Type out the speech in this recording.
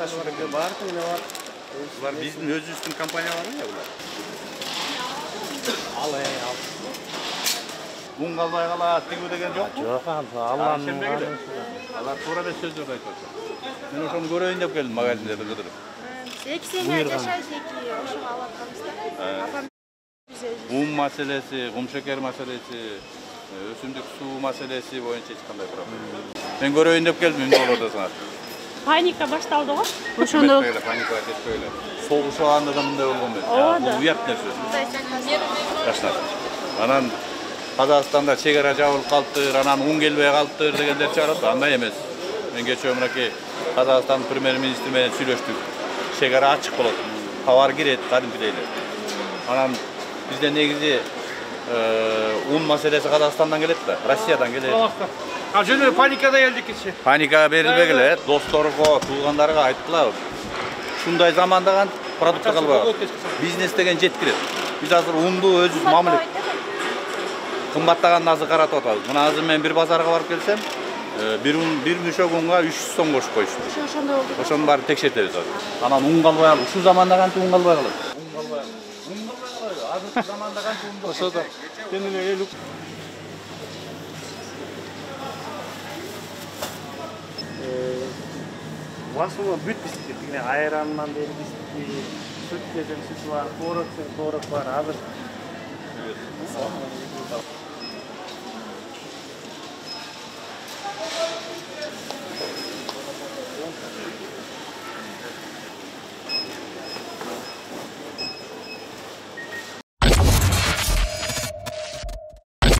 taşıyor. Bartın ne var? Bunlar bizim özüstün kampanyaları ya bunlar. Al al. Un kalbay kala tigü degen yok mu? Yok abi Allah'ın Şembegile. Allah sonra da söz yok aytıyorsa. Ben onu göreyim dep geldim magazinde de gıdırıp. 2 sene yaşayız iki. Oşuğa alatkamızda. Apam bize. Un meselesi, kum şeker meselesi, ösümlük su meselesi boyunca hiç kanday problem. Ben göreyim dep geldim indi olurdu sana. Panika baştaldı o. Ошондо panika кетпейле. Soğuş o anda da mындай болгон эмес. Bu uyat nerсе. Таштар. Анан Казакстанда чегара жабылып калыптыр, анан un келбей калыптыр дегендер чыгарат. Андай эмес. Мен кечээ мынакей Казакстан премьер-министри менен сүйлөштүк. Чегара ачык болот. Товар кирет, кадимкидей эле. Анан бизде негизи un маселеси Казакстандан келет да, Россиядан келет. Жөнө паникада келдик кичи. Паника берилбегиле, досторго, туугандарга айткыла. Ушундай заманда кантип продукт калбай. Бизнес деген жеткирет. Биз азыр унду өзүбүз мамиле кымбаттаганын азыр каратып атабыз. Мына азыр мен бир базарга барып келсем, бир мüşök унга 300 сом кошуп коюшту. Ошондой болду. Ошонун баарын текшертебиз азыр. Анан un калбай калды. Ушул заманда кантип un калбай калат? Un калбай калат. Un калбай калат. Азыркы заманда кантип un болот? Ошодо. Тениле элүк. Басуы бүт бистик. Міне айраннан бери бистик. Süt desen süt var, tvorog var. Азыр